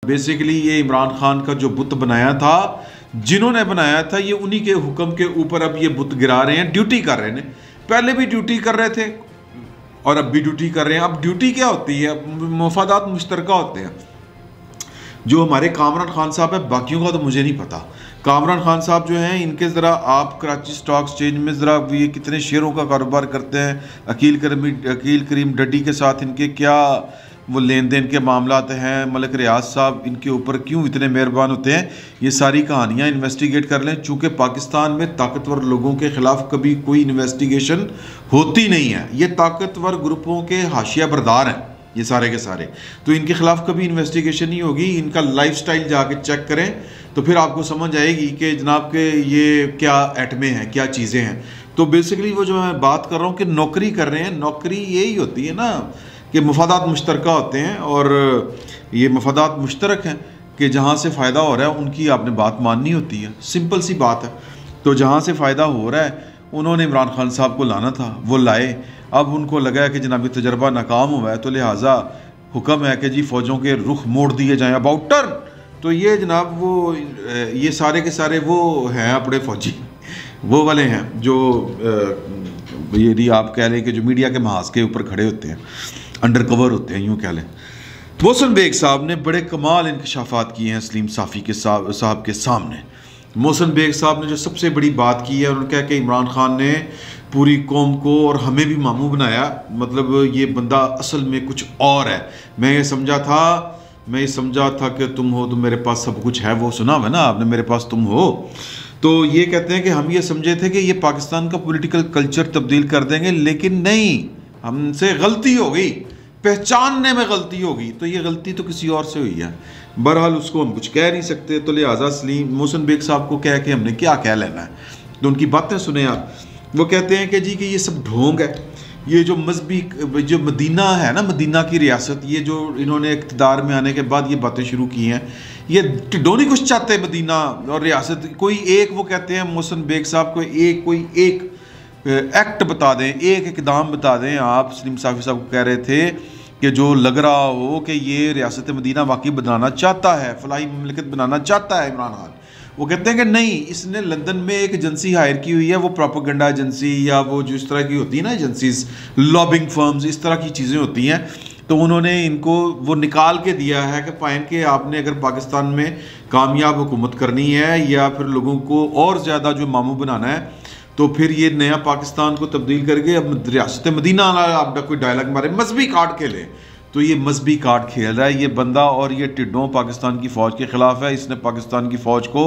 Basically ये इमरान खान का जो बुत बनाया था, जिन्होंने बनाया था, ये उन्हीं के हुक्म के ऊपर अब ये बुत गिरा रहे हैं, ड्यूटी कर रहे हैं। पहले भी ड्यूटी कर रहे थे और अब भी ड्यूटी कर रहे हैं। अब ड्यूटी क्या होती है? मफादात मुश्तरका होते हैं। जो हमारे कामरान खान साहब है, बाकियों का तो मुझे नहीं पता। कामरान खान साहब जो हैं, इनके ज़रा आप कराची स्टॉक एक्सचेंज में ज़रा ये कितने शेयरों का कारोबार करते हैं, अकील करीम डड्डी के साथ इनके क्या वो लेन देन के मामलात हैं, मलिक रियाज साहब इनके ऊपर क्यों इतने मेहरबान होते हैं, ये सारी कहानियाँ इन्वेस्टिगेट कर लें। चूँकि पाकिस्तान में ताकतवर लोगों के ख़िलाफ़ कभी कोई इन्वेस्टिगेशन होती नहीं है। ये ताकतवर ग्रुपों के हाशिया बरदार हैं ये सारे के सारे, तो इनके ख़िलाफ़ कभी इन्वेस्टिगेशन नहीं होगी। इनका लाइफस्टाइल जाके चेक करें तो फिर आपको समझ आएगी कि जनाब के ये क्या एटमे हैं, क्या चीज़ें हैं। तो बेसिकली वो जो मैं बात कर रहा हूँ कि नौकरी कर रहे हैं, नौकरी यही होती है ना कि मफादात मुश्तरका होते हैं, और ये मफादात मुश्तरक हैं कि जहाँ से फ़ायदा हो रहा है उनकी आपने बात माननी होती है। सिंपल सी बात है। तो जहाँ से फ़ायदा हो रहा है उन्होंने इमरान खान साहब को लाना था, वो लाए। अब उनको लगा है कि जनाबी तजर्बा नाकाम हुआ है, तो लिहाजा हुक्म है कि जी फ़ौजों के रुख मोड़ दिए जाएँ, अबाउट टर्न। तो ये जनाब वो ये सारे के सारे वो हैं अपने फ़ौजी, वो वाले हैं जो यदि आप कह लें कि जो मीडिया के महाज के ऊपर खड़े होते हैं, अंडर कवर होते हैं, यूँ कह लें। मोहसिन बेग साहब ने बड़े कमाल इंकशाफात किए हैं सलीम साफ़ी के साहब के सामने। मोहसिन बेग साहब ने जो सबसे बड़ी बात की है, उन्होंने कहा कि इमरान खान ने पूरी कौम को और हमें भी मामू बनाया, मतलब ये बंदा असल में कुछ और है। मैं ये समझा था कि तुम हो तो मेरे पास सब कुछ है, वो सुना है ना आपने, मेरे पास तुम हो। तो ये कहते हैं कि हम ये समझे थे कि ये पाकिस्तान का पॉलिटिकल कल्चर तब्दील कर देंगे, लेकिन नहीं, हमसे गलती हो गई, पहचानने में गलती होगी। तो ये गलती तो किसी और से हुई है। बहरहाल उसको हम कुछ कह नहीं सकते, तो लिहाजा सलीम मोहसिन बेग साहब को कह के हमने क्या कह लेना है। तो उनकी बातें सुने आप। वो कहते हैं कि जी कि ये सब ढोंग है, ये जो मजहबी जो मदीना है ना, मदीना की रियासत, ये जो इन्होंने इक़्तिदार में आने के बाद ये बातें शुरू की हैं, ये टिडोनी कुछ चाहते हैं मदीना और रियासत। कोई एक, वो कहते हैं मोहसिन बेग साहब को कोई एक एक्ट बता दें, एक इकदाम बता दें। आप सलीम साफ़ी साहब को कह रहे थे कि जो लग रहा हो कि ये रियासत मदीना वाकई बनाना चाहता है, फलाही ममलिकत बनाना चाहता है इमरान खान। वो कहते हैं कि नहीं, इसने लंदन में एक एजेंसी हायर की हुई है, वो प्रोपेगेंडा एजेंसी या वो जो इस तरह की होती है ना एजेंसीज, लॉबिंग फर्म्स, इस तरह की चीज़ें होती हैं। तो उन्होंने इनको वो निकाल के दिया है कि पाइन के आपने अगर पाकिस्तान में कामयाब हुकूमत करनी है या फिर लोगों को और ज़्यादा जो मामू बनाना है, तो फिर ये नया पाकिस्तान को तब्दील करके अब रियासत मदीना आप कोई डायलॉग मारे, मजहबी कार्ड खेले। तो ये मजहबी कार्ड खेल रहा है ये बंदा, और ये टिड्डों पाकिस्तान की फ़ौज के ख़िलाफ़ है। इसने पाकिस्तान की फ़ौज को,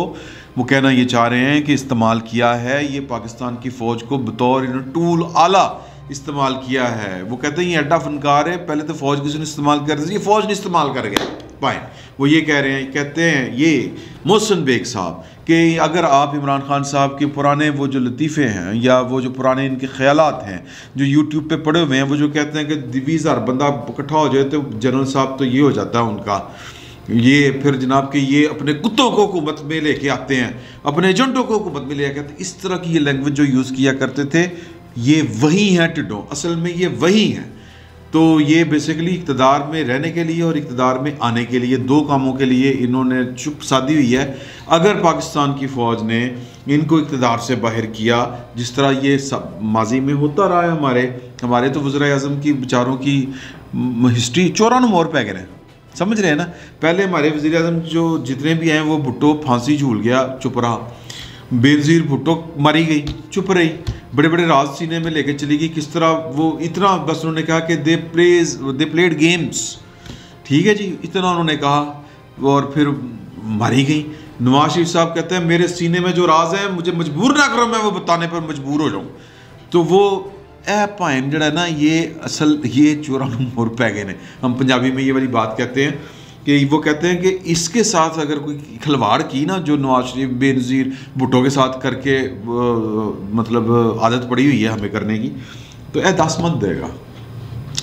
वो कहना ये चाह रहे हैं कि इस्तेमाल किया है, ये पाकिस्तान की फ़ौज को बतौर टूल आला इस्तेमाल किया है। वो कहते हैं ये अड्डा फनकार है, पहले तो फ़ौज किसी ने इस्तेमाल कर दी, ये फ़ौज ने इस्तेमाल कर गया। फाइन, वो ये कह रहे हैं, कहते हैं ये मोहसिन बेग साहब कि अगर आप इमरान खान साहब के पुराने वो जो लतीफ़े हैं या वो जो पुराने इनके ख़यालात हैं जो यूट्यूब पे पड़े हुए हैं, वो जो कहते हैं कि 20,000 बंदा इकट्ठा हो जाए तो जनरल साहब तो ये हो जाता है उनका, ये फिर जनाब के ये अपने कुत्तों को हुकूमत में लेके आते हैं, अपने एजेंटों को हुकूमत में लेके आते हैं। इस तरह की ये लैंग्वेज जो यूज़ किया करते थे, ये वही हैं टिड्डों, असल में ये वही हैं। तो ये बेसिकली इक़्तिदार में रहने के लिए और इक़्तिदार में आने के लिए, दो कामों के लिए इन्होंने चुप साधी हुई है। अगर पाकिस्तान की फ़ौज ने इनको इक़्तिदार से बाहर किया, जिस तरह ये सब माजी में होता रहा है, हमारे तो वज़ीर आज़म की बेचारों की हिस्ट्री चौरानू मोड़ पै गए हैं, समझ रहे हैं ना। पहले हमारे वज़ीर आज़म जो जितने भी हैं, वो भुट्टो फांसी झूल गया, चुप रहा। बेनज़ीर भुट्टो मारी गई, चुप रही। बड़े बड़े राज सीने में लेके चली गई, किस तरह वो इतना बस उन्होंने कहा कि दे प्लेड गेम्स, ठीक है जी, इतना उन्होंने कहा और फिर मारी गई। नवाज शरीफ साहब कहते हैं मेरे सीने में जो राज है मुझे मजबूर ना करो, मैं वो बताने पर मजबूर हो जाऊँ। तो वो भाईन जड़ा ना, ये असल ये चौरानू मोड़ पै गए ने, हम पंजाबी में ये वाली बात कहते हैं कि वो कहते हैं कि इसके साथ अगर कोई खिलवाड़ की ना, जो नवाज शरीफ बेनज़ीर भुट्टो के साथ करके मतलब आदत पड़ी हुई है हमें करने की, तो दस मत देगा।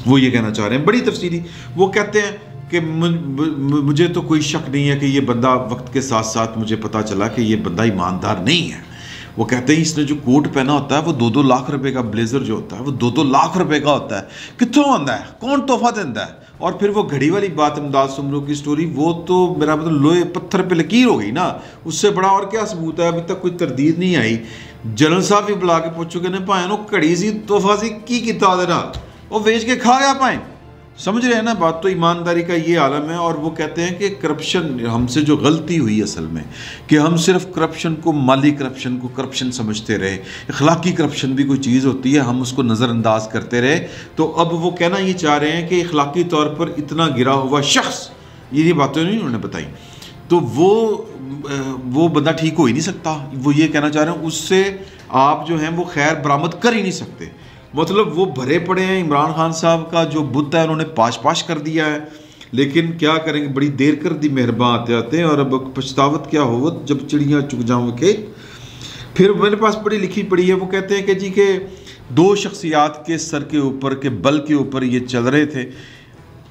वो ये कहना चाह रहे हैं बड़ी तफसीली। वो कहते हैं कि मुझे तो कोई शक नहीं है कि ये बंदा, वक्त के साथ साथ मुझे पता चला कि ये बंदा ईमानदार नहीं है। वो कहते हैं इसने जो कोट पहना होता है वो 2-2 लाख रुपए का, ब्लेजर जो होता है वो 2-2 लाख रुपए का होता है, कितों आता है, कौन तोहफा देता है? और फिर वो घड़ी वाली बात इमदाद सुमरो की स्टोरी, वो तो मेरा मतलब लोहे पत्थर पे लकीर हो गई ना, उससे बड़ा और क्या सबूत है? अभी तक कोई तरदीद नहीं आई। जनरल साहब भी बुला के पूछोगे ने भाएं घड़ी सी तोहफा सी की किता दे नाल, वो बेच के खा गया भाएं। समझ रहे हैं ना बात? तो ईमानदारी का ये आलम है। और वो कहते हैं कि करप्शन हमसे जो गलती हुई असल में, कि हम सिर्फ करप्शन को, माली करप्शन को करप्शन समझते रहे, अखलाकी करप्शन भी कोई चीज़ होती है, हम उसको नज़रअंदाज करते रहे। तो अब वो कहना ये चाह रहे हैं कि अखलाकी तौर पर इतना गिरा हुआ शख्स, ये बातें नहीं उन्होंने बताई, तो वो बंदा ठीक हो ही नहीं सकता। वो ये कहना चाह रहे हैं उससे आप जो हैं वो खैर बरामद कर ही नहीं सकते। मतलब वो भरे पड़े हैं। इमरान खान साहब का जो बुत है उन्होंने पाश कर दिया है, लेकिन क्या करेंगे, बड़ी देर कर दी मेहरबान आते आते। और अब पछतावत क्या हो जब चिड़ियाँ चुग जाऊँ के। फिर मेरे पास बड़ी लिखी पड़ी है, वो कहते हैं कि जी के दो शख्सियात के सर के ऊपर के बल के ऊपर ये चल रहे थे,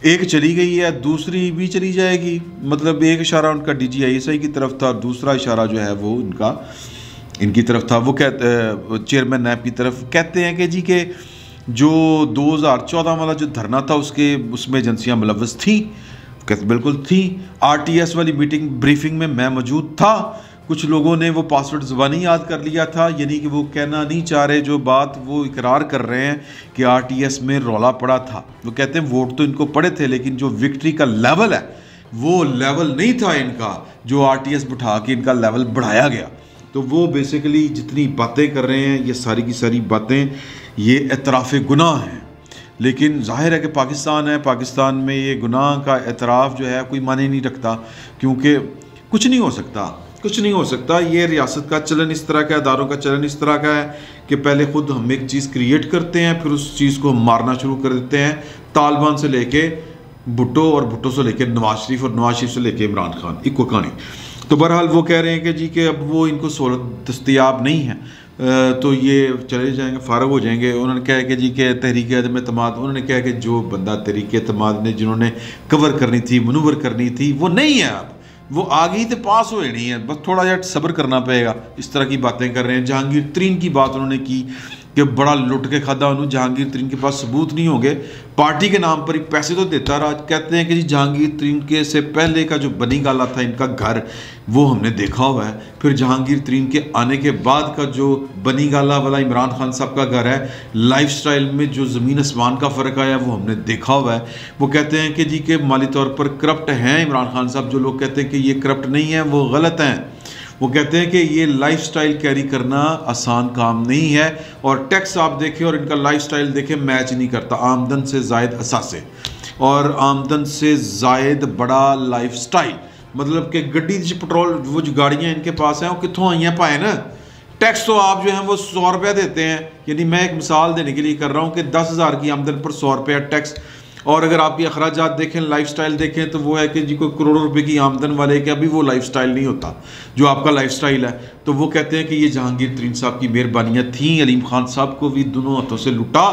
एक चली गई है, दूसरी भी चली जाएगी। मतलब एक इशारा उनका DGISI की तरफ था, दूसरा इशारा जो है वो इनकी तरफ था। वो कहते चेयरमैन नैब की तरफ। कहते हैं कि जी के जो 2014 वाला जो धरना था उसमें एजेंसियां मुलव्वस थी। कहते बिल्कुल थी। RTS वाली मीटिंग ब्रीफिंग में मैं मौजूद था। कुछ लोगों ने वो पासवर्ड ज़ुबानी याद कर लिया था, यानी कि वो कहना नहीं चाह रहे जो बात, वो इकरार कर रहे हैं कि RTS में रौला पड़ा था। वो कहते हैं वोट तो इनको पड़े थे, लेकिन जो विक्ट्री का लेवल है वो लेवल नहीं था इनका, जो RTS बिठा के इनका लेवल बढ़ाया गया। तो वो बेसिकली जितनी बातें कर रहे हैं ये सारी की सारी बातें ये एतराफ़ गुनाह हैं। लेकिन जाहिर है कि पाकिस्तान है, पाकिस्तान में ये गुनाह का एतराफ़ जो है कोई माने नहीं रखता, क्योंकि कुछ नहीं हो सकता। ये रियासत का चलन इस तरह का, इदारों का चलन इस तरह का है कि पहले ख़ुद हम एक चीज़ क्रिएट करते हैं, फिर उस चीज़ को मारना शुरू कर देते हैं। तालिबान से लेके भुट्टो और भुट्टो से लेके नवाज शरीफ और नवाज शरीफ से लेके इमरान खान, इक्को कहानी। तो बहरहाल वो कह रहे हैं कि जी के अब वो इनको सहूलत दस्तयाब नहीं है, तो ये चले जाएंगे, फारग हो जाएंगे। उन्होंने कहा कि जी के तहरीक अदम एतमाद, उन्होंने कहा कि जो बंदा तहरीक एतमाद ने जिन्होंने कवर करनी थी, मनूवर करनी थी, वो नहीं है। अब वो आ गई तो पास हो नहीं है, बस थोड़ा जा सब्र करना पड़ेगा। इस तरह की बातें कर रहे हैं। जहांगीर तरीन की बात उन्होंने की कि बड़ा लुट के खादा उन्होंने। जहांगीर तरीन के पास सबूत नहीं होंगे, पार्टी के नाम पर ही पैसे तो देता रहा। कहते हैं कि जी जहांगीर तरीन के से पहले का जो बनी गाला था इनका घर, वो हमने देखा हुआ है। फिर जहांगीर तरीन के आने के बाद का जो बनी गाला वाला इमरान खान साहब का घर है, लाइफस्टाइल में जो ज़मीन आसमान का फ़र्क आया वो हमने देखा हुआ है। वो कहते हैं कि जी के माली तौर पर करप्ट हैं इमरान खान साहब। जो लोग कहते हैं कि ये करप्ट नहीं है वो गलत हैं। वो कहते हैं कि ये लाइफस्टाइल कैरी करना आसान काम नहीं है, और टैक्स आप देखें और इनका लाइफस्टाइल देखें, मैच नहीं करता। आमदन से ज़ायद असासे और आमदन से ज़ायद बड़ा लाइफस्टाइल। मतलब कि गड्डी पेट्रोल, वो जो गाड़ियाँ इनके पास हैं वो कितों आई हैं पाए ना। टैक्स तो आप जो हैं वो 100 रुपया देते हैं। यानी मैं एक मिसाल देने के लिए कर रहा हूँ कि 10,000 की आमदन पर 100 रुपया टैक्स। और अगर आपकी अखराजात देखें, लाइफस्टाइल देखें, तो वो है कि जी कोई करोड़ों रुपए की आमदन वाले के अभी वो लाइफस्टाइल नहीं होता जो आपका लाइफस्टाइल है। तो वो कहते हैं कि ये जहांगीर तरीन साहब की मेहरबानियाँ थीं। अलीम खान साहब को भी दोनों हाथों से लुटा,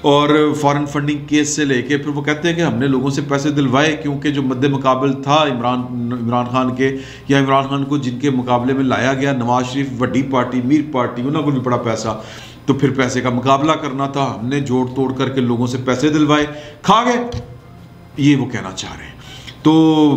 और फॉरेन फंडिंग केस से लेके फिर वो कहते हैं कि हमने लोगों से पैसे दिलवाए, क्योंकि जो मद्दे मुकाबल था इमरान खान के, या इमरान खान को जिनके मुकाबले में लाया गया, नवाज शरीफ वड्डी पार्टी, मीर पार्टी, उन्होंने को भी बड़ा पैसा, तो फिर पैसे का मुकाबला करना था। हमने जोड़ तोड़ करके लोगों से पैसे दिलवाए, खा गए। ये वो कहना चाह रहे हैं। तो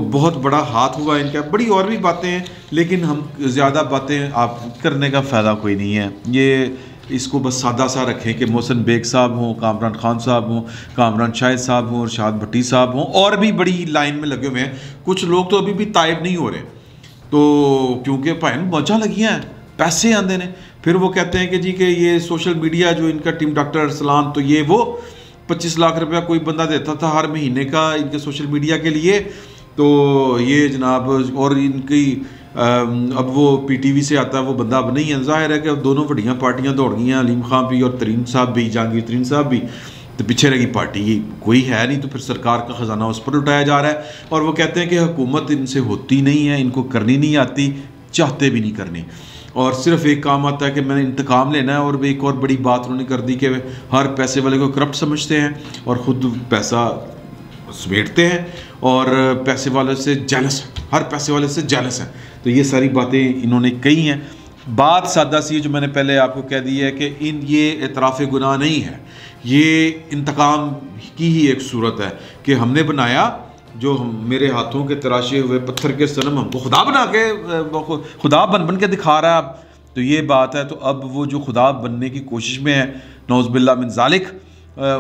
बहुत बड़ा हाथ हुआ इनका। बड़ी और भी बातें हैं, लेकिन हम ज़्यादा बातें आप करने का फ़ायदा कोई नहीं है। ये इसको बस सादा सा रखें कि मोहसिन बेग साहब हों, कामरान खान साहब हों, कामरान शाहिद साहब हों, अरशाद भट्टी साहब हों, और भी बड़ी लाइन में लगे हुए हैं। कुछ लोग तो अभी भी तायब नहीं हो रहे, तो क्योंकि भाई मौजा लगी हैं, पैसे आते हैं। फिर वो कहते हैं कि जी कि ये सोशल मीडिया जो इनका टीम डॉक्टर अरसलान, तो ये वो 25 लाख रुपया कोई बंदा देता था हर महीने का इनके सोशल मीडिया के लिए। तो ये जनाब, और इनकी अब वो PTV से आता है वो बंदा अब नहीं है। जाहिर है कि अब दोनों बड़ियाँ पार्टियाँ दौड़ गई हैं, अलीम खान भी और तरीन साहब भी, जहांगीर तरीन साहब भी। तो पीछे रही पार्टी कोई है नहीं, तो फिर सरकार का ख़जाना उस पर उठाया जा रहा है। और वो कहते हैं कि हुकूमत इनसे होती नहीं है, इनको करनी नहीं आती, चाहते भी नहीं करनी, और सिर्फ एक काम आता है कि मैंने इंतकाम लेना है। और एक और बड़ी बात उन्होंने कर दी कि हर पैसे वाले को करप्ट समझते हैं और ख़ुद पैसा समेटते हैं, और पैसे वाले से जेलस, हर पैसे वाले से जेलस हैं। तो ये सारी बातें इन्होंने कही हैं। बात सादा सी जो मैंने पहले आपको कह दी है कि ये एतराफ़ गुनाह नहीं है, ये इंतकाम की ही एक सूरत है कि हमने बनाया, जो मेरे हाथों के तराशे हुए पत्थर के सनम हमको खुदा बना के खुदा बन के दिखा रहा है। तो ये बात है। तो अब वो जो खुदा बनने की कोशिश में है, नौज़ुबिल्लाह मिन ज़ालिक,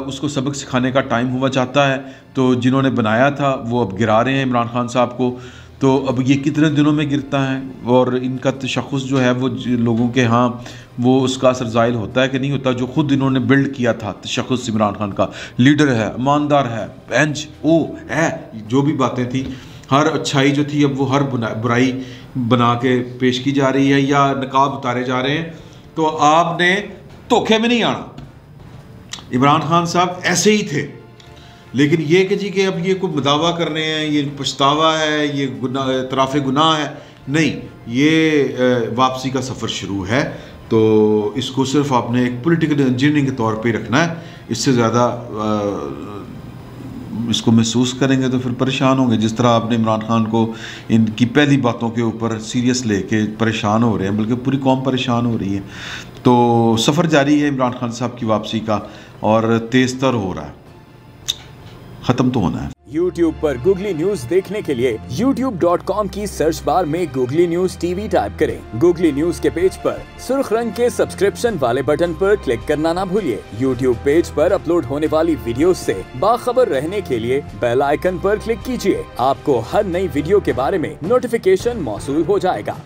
उसको सबक सिखाने का टाइम हुआ चाहता है। तो जिन्होंने बनाया था वो अब गिरा रहे हैं इमरान खान साहब को। तो अब ये कितने दिनों में गिरता है और इनका तशख़्ख़ुस जो है वो लोगों के यहाँ वो उसका असर ज़ाहिर होता है कि नहीं होता। जो ख़ुद इन्होंने बिल्ड किया था तशख़्ख़ुस इमरान खान का, लीडर है, ईमानदार है, बेंच ओ है, जो भी बातें थी, हर अच्छाई जो थी अब वो हर बुराई बना के पेश की जा रही है या नकाब उतारे जा रहे हैं। तो आपने धोखे में नहीं आना। इमरान खान साहब ऐसे ही थे, लेकिन ये कि जी कि अब ये कोई दावा कर रहे हैं, ये पछतावा है, ये गुनाह, इतराफ़ गुनाह है, नहीं, ये वापसी का सफ़र शुरू है। तो इसको सिर्फ आपने एक पॉलिटिकल इंजीनियरिंग के तौर पे रखना है। इससे ज़्यादा इसको महसूस करेंगे तो फिर परेशान होंगे। जिस तरह आपने इमरान खान को इनकी पहली बातों के ऊपर सीरियस लेके परेशान हो रहे हैं, बल्कि पूरी कौम परेशान हो रही है। तो सफ़र जारी है इमरान खान साहब की वापसी का और तेज़ तर हो रहा है, ख़त्म तो होना है। YouTube पर गूगली न्यूज देखने के लिए youtube.com की सर्च बार में गूगली न्यूज TV टाइप करें। गूगली न्यूज के पेज पर सुर्ख रंग के सब्सक्रिप्शन वाले बटन पर क्लिक करना ना भूलिए। YouTube पेज पर अपलोड होने वाली वीडियोस से बाखबर रहने के लिए बेल आइकन पर क्लिक कीजिए। आपको हर नई वीडियो के बारे में नोटिफिकेशन मौसूल हो जाएगा।